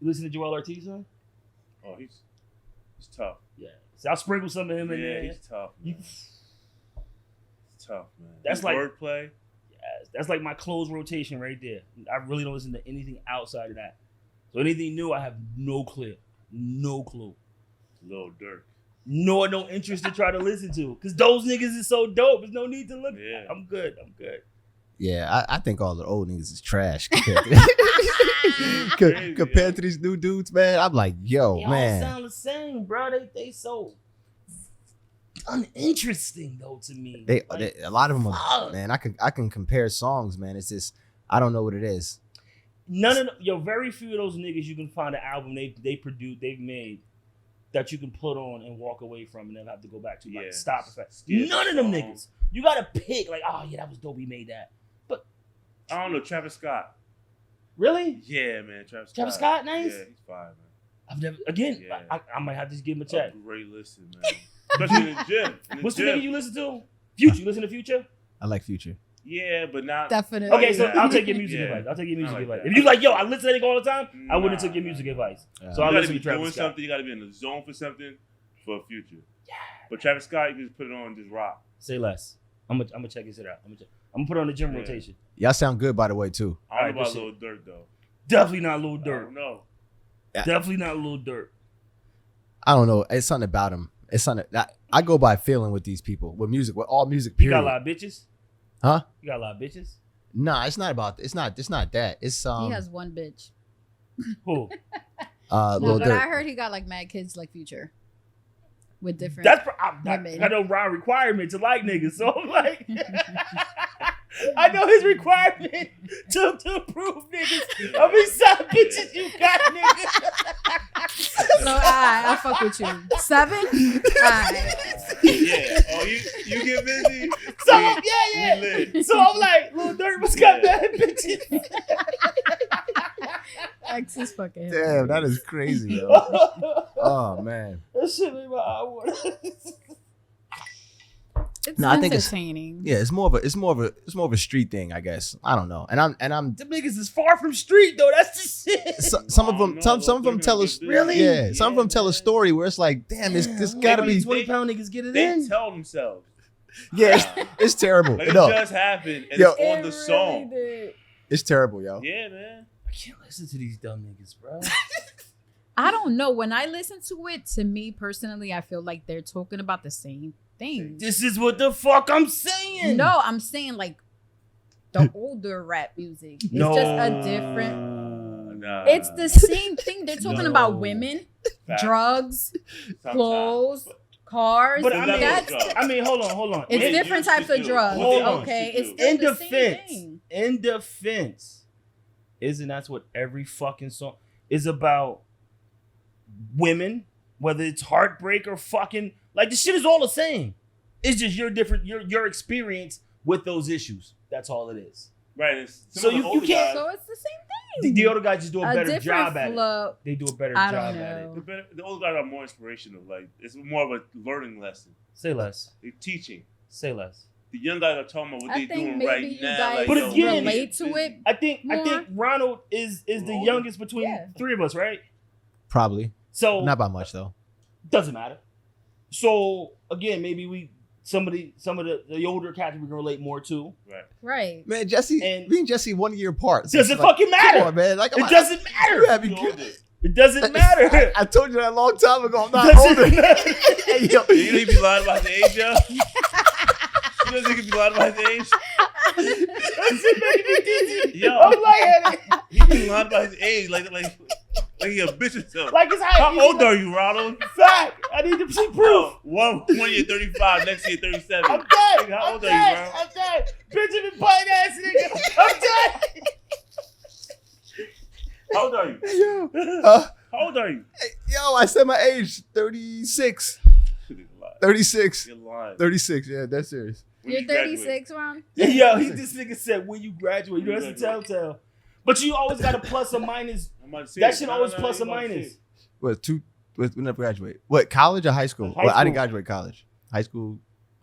You listen to Joel Ortiz, son? Oh, he's tough. Yeah. So I'll sprinkle some of him in there. Yeah, he's tough. Man. He's tough, man. That's like wordplay. Yes, that's like my closed rotation right there. I really don't listen to anything outside of that. So anything new, I have no clue. No clue. Lil Durk. No interest to try to listen to. Because those niggas is so dope. There's no need to look. Yeah. I'm good. Yeah, I think all the old niggas is trash compared to these new dudes, man. I'm like, yo, they man. They all sound the same, bro. They so uninteresting though to me. They a lot of them are, man. I can compare songs, man. It's just I don't know what it is. Very few of those niggas you can find an album they've made that you can put on and walk away from and then have to go back to like stop effect. None of them niggas. You gotta pick like, oh yeah, that was dope. We made that. But I don't know, Travis Scott. Really? Yeah, man, Travis Scott, nice. Yeah, he's fine, man. I've never I might have to just give him a check. Great listen, man. Especially in the gym. What's the nigga you listen to? Future. You listen to Future? I like Future. Yeah, but not definitely. Okay, so I'll take your music advice. If you like, yo, I listen to that all the time, I wouldn't take your music advice. So I listen to Travis Scott. Something, you gotta be in the zone for something for Future. Yeah. But Travis Scott, you can just put it on and just rock. Say less. I'm gonna check this out. I'm gonna put it on the gym rotation. Y'all sound good, by the way, too. I don't know about Lil Durk though. Definitely not Lil Durk. No. Definitely not Lil Durk. I don't know. It's something about him. It's something that I go by feeling with these people, with music, with all music. Period. You got a lot of bitches. Huh? You got a lot of bitches. Nah, it's not about. It's not that. It's He has one bitch. Who? Lil But Durk. I heard he got like mad kids like Future. With different. I know Ron requirement to like niggas, so I'm like, I know his requirement to prove niggas. How many side bitches you got, nigga? So I'll fuck with you. 7? Alright. Yeah. Oh, you get busy. So yeah. So I'm like, Lil Durk must got bad bitches. X is fucking. Damn, that is crazy, yo. Oh man. That shit made my eye water. It's I think entertaining. it's more of a street thing, I guess. I don't know. And I'm Them niggas is far from street though. That's the shit. some of them tell us really. Yeah, some of them tell a story where it's like, damn, this gotta be 20-pound niggas get it they in. They tell themselves. Yeah, it's terrible. Like it just happened and it's on the song. It's terrible, yo. Yeah, man. I can't listen to these dumb niggas, bro. I don't know. When I listen to it, to me personally, I feel like they're talking about the same thing. This is what the fuck I'm saying. No, I'm saying like the older rap music. It's just a different. It's the same thing. They're talking about women, drugs, clothes, cars. But I mean, hold on. It's different types of drugs. Okay, it's still the same thing. In defense, isn't that's what every fucking song is about? Women, whether it's heartbreak or fucking like the shit is all the same. It's just your experience with those issues. That's all it is. Right. So you can't. So it's the same thing. The older guys just do a better job at flow. it. They do a better job at it. The older guys are more inspirational. Like it's more of a learning lesson. Say less. They're teaching. Say less. The young guys are talking about what they're doing right you now. Guys like, but again, relate to it. I think Ronald is the youngest between three of us, right? Probably. So not by much though. Doesn't matter. So again, maybe some of the older cats we can relate more to. Right. Man, Jesse, me and Jesse 1 year apart. Does it fucking matter? Come on, man. Like, it doesn't matter. It doesn't matter. I told you that a long time ago. I'm not older. Hey, yo. You don't even be lying about the age, yo. You don't think you be lying about the age? Yo, I'm like, he be lying about his age, like he a bitch himself. Like it's how old are you, Ronald? Fact. I need to see proof. One year 35, next year 37. I'm dead. Like, how old are you, bro? I'm dead. Benjamin Button ass nigga. I'm dead. How old are you? How old are you? Hey, yo, I said my age, 36. 36. You're lying. 36, yeah, that's serious. You're 36, Ron? Yo, this nigga said when you graduate. You know, that's a telltale. But you always got a plus or minus. That shit always plus or minus. What, we never graduate. What, college or high school? Well, I didn't graduate college. High school,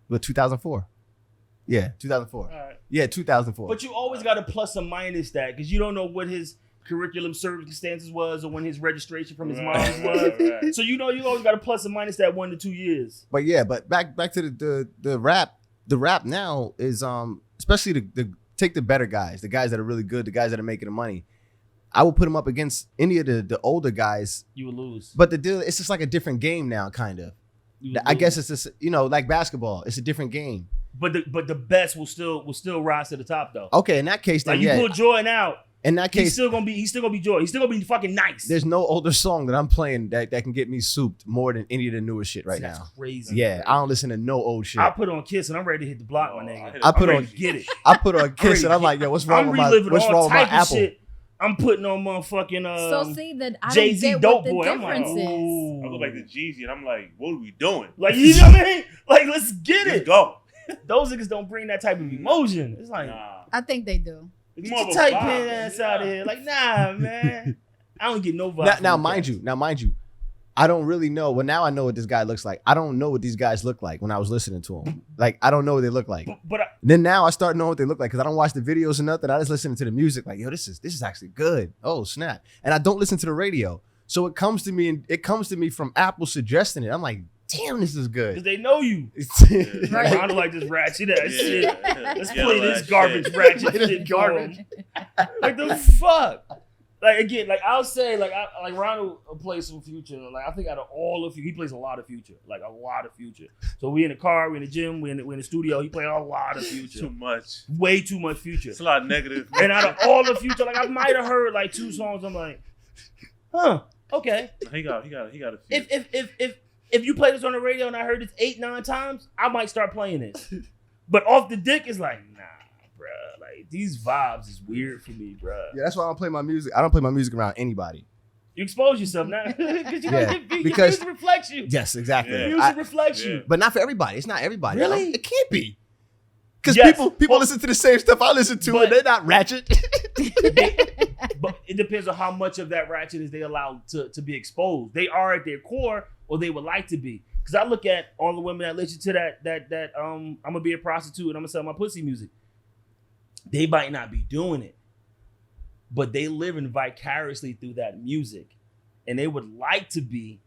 2004. Yeah, 2004. All right. Yeah, 2004. But you always got a plus or minus that because you don't know what his curriculum circumstances was or when his registration from his mom's was. Right. So you always got to plus and minus that 1 to 2 years. But back to the rap. The rap now is especially the take the better guys, the guys that are really good, the guys that are making the money. I would put them up against any of the older guys. You would lose. But the deal, it's just like a different game now, kind of. I guess it's just like basketball. It's a different game. But the best will still rise to the top though. Okay, in that case, then you pull Jordan out. In that case, he's still gonna be Jordan. He's still gonna be fucking nice. There's no older song that I'm playing that can get me souped more than any of the newer shit right now. That's crazy. Yeah, I don't listen to no old shit. I put on Kiss and I'm ready to hit the block, my nigga. I put on Kiss and I'm like, yo, what's wrong with my Apple? Shit. I'm putting on motherfucking so see that I Jay-Z don't get Dope what the Boy. difference is. I go back to Jeezy and I'm like, what are we doing? Like, you know what I mean? Like, let's get Let's it. go. Those niggas don't bring that type of emotion. It's like, I think they do. It's more tight pen ass out of here. Like, nah, man. I don't get no vibe. Now, mind you, I don't really know. Well, now I know what this guy looks like. I don't know what these guys look like when I was listening to them. Like, I don't know what they look like. But then now I start knowing what they look like because I don't watch the videos or nothing. I just listen to the music. Like, yo, this is actually good. Oh, snap! And I don't listen to the radio, so it comes to me from Apple suggesting it. I'm like, damn, this is good. Because they know you. Right. I don't like this ratchet ass shit. Let's play this garbage ratchet shit. Garbage. Like the fuck. Like again, like I'll say, like Ronald plays some Future. Like I think out of all of he plays a lot of Future, like a lot of Future. So we in the car, we in the gym, we in the studio. He playing a lot of Future. Too much, way too much Future. It's a lot of negative. And out of all the Future, like I might have heard like 2 songs. I'm like, huh, okay. He got a few. If you play this on the radio and I heard it 8-9 times, I might start playing this. But off the dick is like, nah. Bruh, like these vibes is weird for me, bruh. Yeah, that's why I don't play my music. I don't play my music around anybody. You expose yourself now because your because music reflects you. Yes, exactly. Yeah. Music reflects you, but not for everybody. It's not everybody. Really, it can't be. Because people listen to the same stuff I listen to, and they're not ratchet. But it depends on how much of that ratchet is they allowed to be exposed. They are at their core, or they would like to be. Because I look at all the women that listen to that I'm gonna be a prostitute and I'm gonna sell my pussy music. They might not be doing it, but they living vicariously through that music, and they would like to be,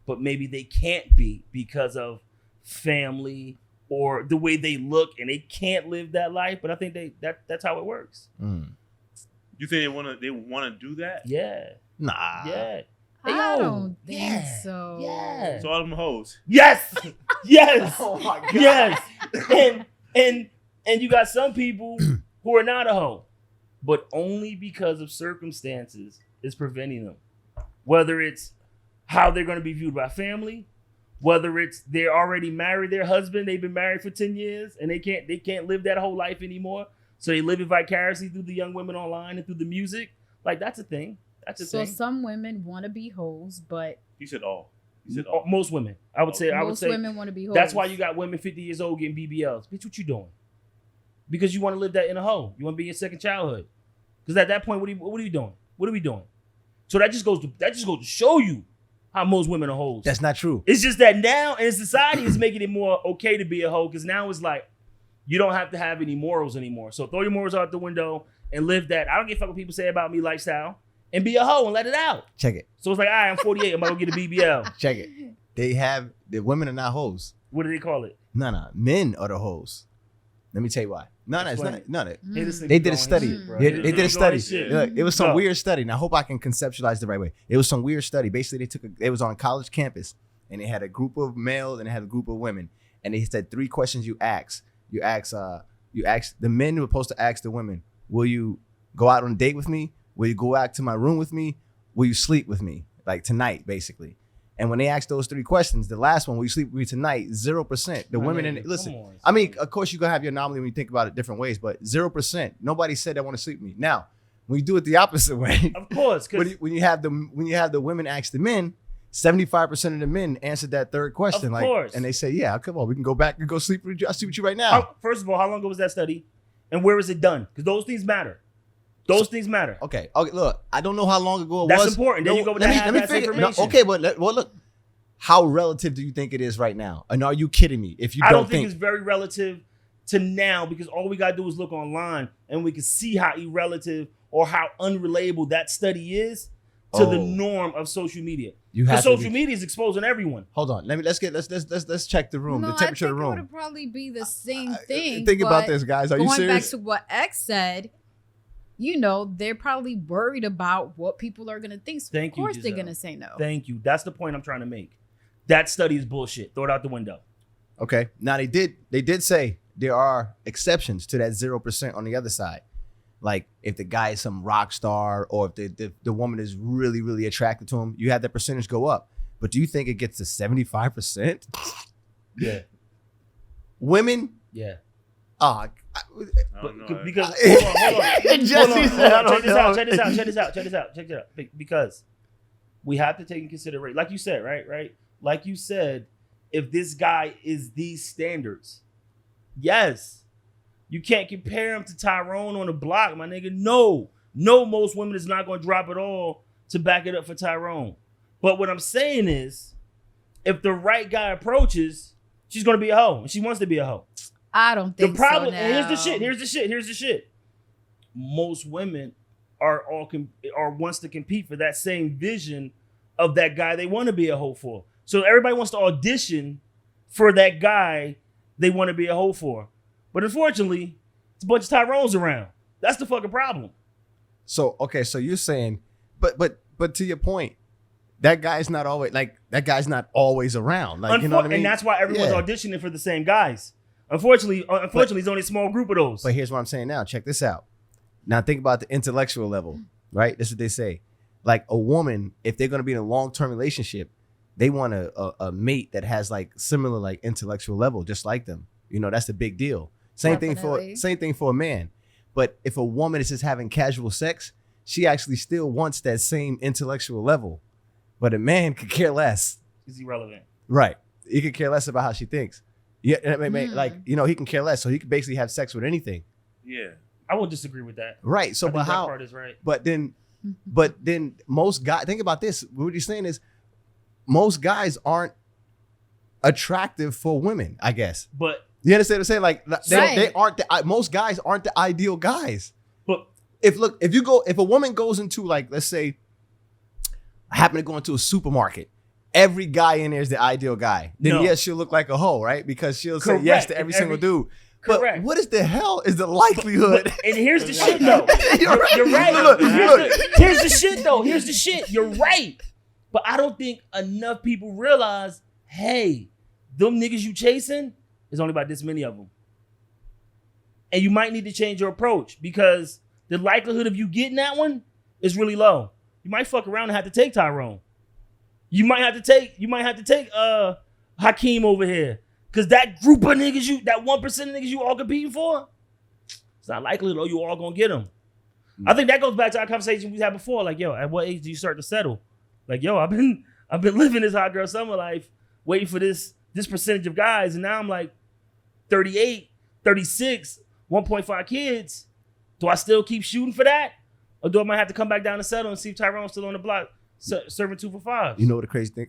but maybe they can't be because of family or the way they look, and they can't live that life. But I think that's how it works. You think they wanna do that? Yeah. Nah. Yeah. I don't think so. Yeah. So all them hoes. Yes. Yes. Oh my God. Yes. And you got some people who are not a hoe, but only because of circumstances is preventing them. Whether it's how they're going to be viewed by family, whether it's they're already married their husband, they've been married for 10 years and they can't live that whole life anymore. So they live it vicariously through the young women online and through the music. Like that's a thing. So some women want to be hoes, but you said all. Most women. I would say women want to be hoes. That's why you got women 50 years old getting BBLs. Bitch, what you doing? Because you want to live that in a hoe. You want to be in second childhood. Because at that point, what are you doing? What are we doing? So that just goes to show you how most women are hoes. That's not true. It's just that now in society is making it more okay to be a hoe because now it's like you don't have to have any morals anymore. So throw your morals out the window and live that. I don't give a fuck what people say about me lifestyle. And be a hoe and let it out. Check it. So it's like, all right, I'm 48. I'm going to go get a BBL. Check it. The women are not hoes. What do they call it? No. Men are the hoes. Let me tell you why. It's not. They did a study. They did a study. Look, it was some weird study. Now, I hope I can conceptualize the right way. It was some weird study. Basically, it was on a college campus, and they had a group of males and they had a group of women, and they said 3 questions you ask. You ask the men were supposed to ask the women, will you go out on a date with me? Will you go out to my room with me? Will you sleep with me? Like tonight, basically. And when they asked those 3 questions, the last one, will you sleep with me tonight? 0%. The women listen. I mean, of course, you're gonna have your anomaly when you think about it different ways, but 0%. Nobody said they want to sleep with me. Now, when you do it the opposite way, of course, when you have the women ask the men, 75% of the men answered that 3rd question. Of course. And they say, yeah, come on, we can go back and go sleep with you. I'll sleep with you right now. First of all, how long ago was that study? And where is it done? Because those things matter. Those things matter. Okay, look, I don't know how long ago it was. That's important. Then you go with that information. No, okay, but look, how relative do you think it is right now? And are you kidding me? If you I don't think it's very relative to now because all we gotta do is look online and we can see how irrelative or how unrelatable that study is to the norm of social media. Because social media is exposing everyone. Hold on, let's check the room, the temperature of the room. It would probably be the same thing. Think about this, guys. Are you serious? Going back to what X said, they're probably worried about what people are gonna think. So of course they're gonna say no. Thank you. That's the point I'm trying to make. That study is bullshit. Throw it out the window. Okay. Now they did say there are exceptions to that 0% on the other side. Like if the guy is some rock star or if the woman is really, really attracted to him, you have that percentage go up. But do you think it gets to 75%? Yeah. Women? Yeah. Because check this out. Because we have to take in consideration, like you said, right? Like you said, if this guy is these standards, yes. You can't compare him to Tyrone on the block, my nigga. No, most women is not going to drop it all to back it up for Tyrone. But what I'm saying is, if the right guy approaches, she's going to be a hoe. And she wants to be a hoe. I don't think the problem, so. And here's the shit. Most women are wants to compete for that same vision of that guy they want to be a hoe for. So everybody wants to audition for that guy they want to be a hoe for. But unfortunately, it's a bunch of Tyrones around. That's the fucking problem. So you're saying, but to your point, that guy's not always around. Like, you know what I mean? And that's why everyone's auditioning for the same guys. Unfortunately, it's only a small group of those. But here's what I'm saying now. Check this out. Now think about the intellectual level, right? This is what they say. Like a woman, if they're gonna be in a long-term relationship, they want a mate that has like similar like intellectual level, just like them. That's a big deal. Same thing for a man. But if a woman is just having casual sex, she actually still wants that same intellectual level. But a man could care less. He's irrelevant. Right. He could care less about how she thinks. Yeah, he can care less. So he can basically have sex with anything. Yeah. I won't disagree with that. Right. So, but how? That part is right. But then most guys, think about this. What you're saying is most guys aren't attractive for women, I guess. But you understand what I'm saying? Like they aren't most guys aren't the ideal guys. But if a woman goes into, like, let's say, happen to go into a supermarket, every guy in there is the ideal guy. Then yes, she'll look like a hoe, right? Because she'll say yes to every single dude. Correct. But what is the hell is the likelihood? And here's the shit, though. You're right. Look. Here's the shit, though. Here's the shit. You're right. But I don't think enough people realize, hey, them niggas you chasing, there's only about this many of them. And you might need to change your approach because the likelihood of you getting that one is really low. You might fuck around and have to take Tyrone. You might have to take Hakeem over here. Cause that group of niggas, that 1% of niggas you all competing for, it's not likely though you all gonna get them. I think that goes back to our conversation we had before. Like, yo, at what age do you start to settle? Like, yo, I've been living this hot girl summer life, waiting for this percentage of guys, and now I'm like 38, 36, 1.5 kids. Do I still keep shooting for that? Or do I might have to come back down and settle and see if Tyrone's still on the block serving 2 for 5? You know what the crazy thing?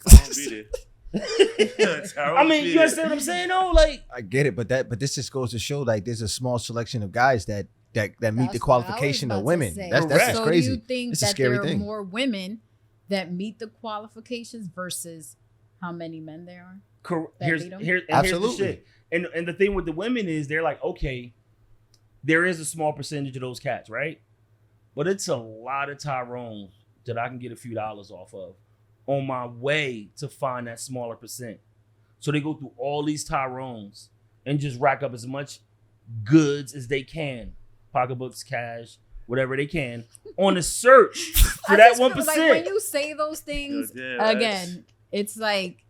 I mean, you understand what I'm saying? though? Like, I get it, but this just goes to show, like, there's a small selection of guys that meet the qualification of women. That's just crazy. So do you think that there are more women that meet the qualifications versus how many men there are? Here's absolutely. The shit. And the thing with the women is they're like, okay, there is a small percentage of those cats, right? But it's a lot of Tyrones that I can get a few dollars off of on my way to find that smaller percent. So they go through all these Tyrones and just rack up as much goods as they can, pocketbooks, cash, whatever they can, on a search for that 1%. Like, when you say those things, again, it's like,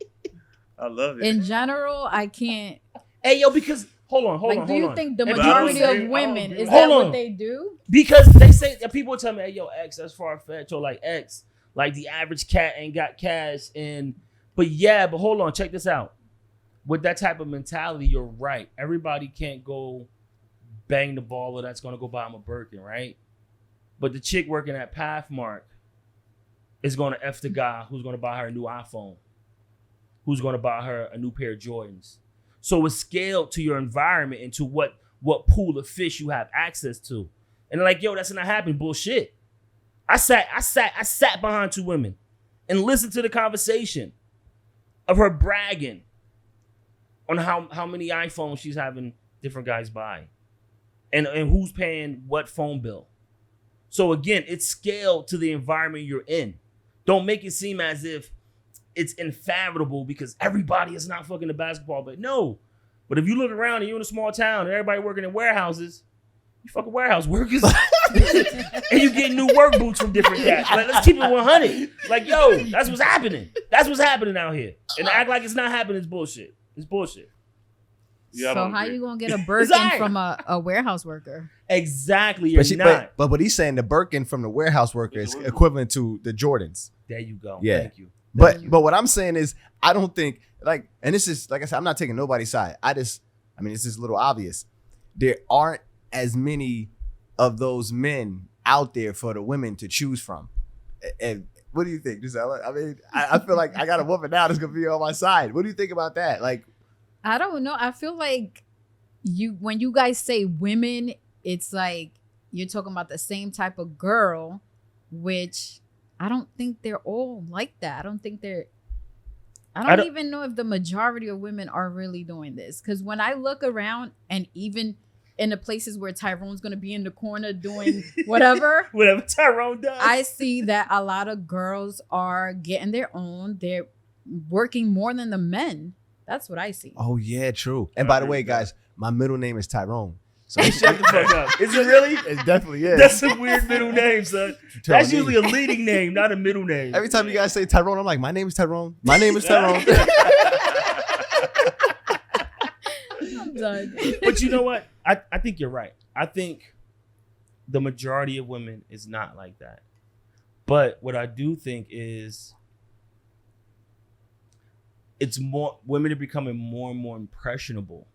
I love it. In general, I can't. Hey, yo, because hold on. Do you think the majority of women is that what they do? Because they say people tell me, hey, yo, X, that's far-fetched, or like X. Like the average cat ain't got cash. But hold on, check this out. With that type of mentality, you're right. Everybody can't go bang the baller that's going to go buy him a Birkin, right? But the chick working at Pathmark is going to F the guy who's going to buy her a new iPhone, who's going to buy her a new pair of Jordans. So it's scaled to your environment and to what pool of fish you have access to. And they're like, yo, that's not happening. Bullshit. I sat behind 2 women and listened to the conversation of her bragging on how many iPhones she's having different guys buy. And who's paying what phone bill. So again, it's scaled to the environment you're in. Don't make it seem as if it's unfathomable because everybody is not fucking the basketball. But no. But if you look around and you're in a small town and everybody working in warehouses, you fucking warehouse workers. And you get new work boots from different cats. Like, let's keep it 100. Like, yo, that's what's happening. That's what's happening out here. And to act like it's not happening is bullshit. It's bullshit. Yeah, so how you gonna get a Birkin from a warehouse worker? Exactly, you're not. But what he's saying, the Birkin from the warehouse worker is equivalent to the Jordans. There you go. Yeah. Thank you. But what I'm saying is, I don't think like, and this is like I said, I'm not taking nobody's side. It's just a little obvious. There aren't as many of those men out there for the women to choose from. And what do you think, Gisela? I mean, I feel like I got a woman now that's gonna be on my side. What do you think about that? Like, I don't know. I feel like when you guys say women, it's like you're talking about the same type of girl, which I don't think they're all like that. I don't even know if the majority of women are really doing this. Because when I look around, and even in the places where Tyrone's going to be in the corner doing whatever Tyrone does, I see that a lot of girls are getting their own. They're working more than the men. That's what I see. oh yeah, true. And by the way, guys, my middle name is Tyrone. So shut the fuck up. Is it really? It definitely is. That's a weird middle name, son. That's usually a leading name, not a middle name. Every time you guys say Tyrone, I'm like, my name is Tyrone. My name is Tyrone. I'm done. But you know what? I think you're right. I think the majority of women is not like that. But what I do think is it's more, women are becoming more and more impressionable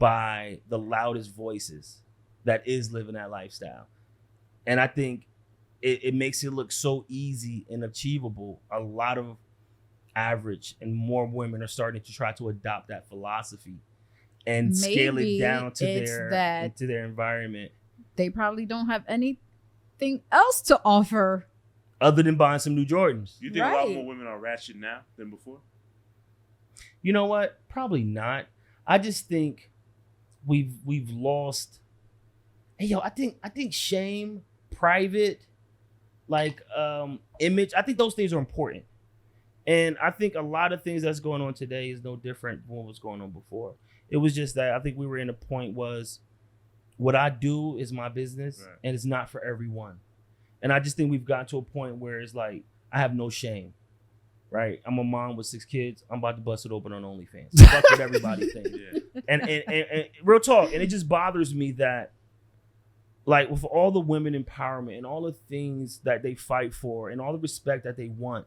by the loudest voices that is living that lifestyle. And I think it makes it look so easy and achievable. A lot of average and more women are starting to try to adopt that philosophy and scale it down to their environment. They probably don't have anything else to offer other than buying some new Jordans. You think a lot more women are ratchet now than before? You know what? Probably not. I just think we've lost. Hey yo, I think shame, private, like image. I think those things are important, and I think a lot of things that's going on today is no different from what was going on before. It was just that I think we were in a point was what I do is my business, right, and it's not for everyone. And I just think we've gotten to a point where it's like I have no shame. Right, I'm a mom with 6 kids. I'm about to bust it open on OnlyFans. Fuck what everybody thinks. Yeah. And real talk, and it just bothers me that, like, with all the women empowerment and all the things that they fight for and all the respect that they want,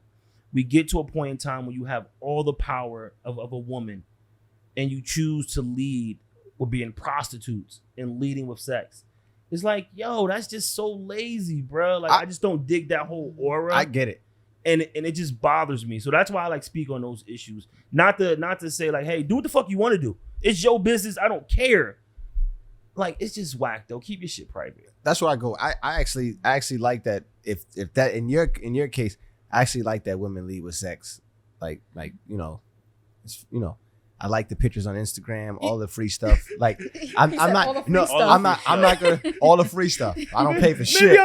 we get to a point in time when you have all the power of a woman, and you choose to lead with being prostitutes and leading with sex. It's like, yo, that's just so lazy, bro. Like, I just don't dig that whole aura. I get it. And it just bothers me. So that's why I like speak on those issues. Not to say like, hey, do what the fuck you want to do. It's your business. I don't care. Like, it's just whack though. Keep your shit private. That's where I go. I actually like that. If that in your case, I actually like that women lead with sex. Like it's, I like the pictures on Instagram, all the free stuff. Like I'm not gonna all the free stuff. I don't pay for shit.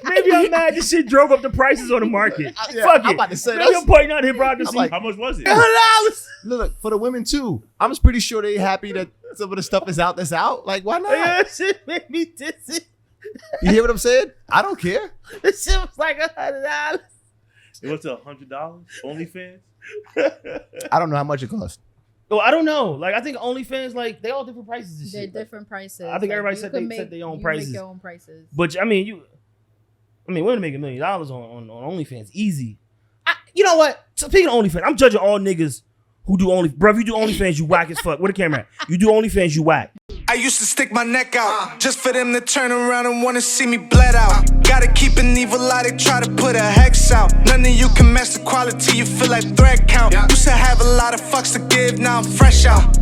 Maybe I'm mad that this shit drove up the prices on the market. Fuck it. I'm about to say maybe I'm pointing out hypocrisy. Like, how much was it? $100. Look, for the women too. I'm just pretty sure they happy that some of the stuff is out that's out. Like, why not? That shit made me dizzy. You hear what I'm saying? I don't care. This shit was like $100. It went to $100? OnlyFans? I don't know how much it costs. Well, I don't know. Like, I think OnlyFans, like, they all different prices and shit. They're different prices. I think everybody said their own prices. Make your own prices. But I mean, women make $1 million on OnlyFans easy. You know what? Speaking of OnlyFans, I'm judging all niggas who do OnlyFans. Bro, if you do OnlyFans, you whack as fuck. Where the camera at? You do OnlyFans, you whack. I used to stick my neck out just for them to turn around and want to see me bled out. Gotta keep an evil eye, they try to put a hex out. None of you can match the quality, you feel like thread count. Used to have a lot of fucks to give, now I'm fresh out.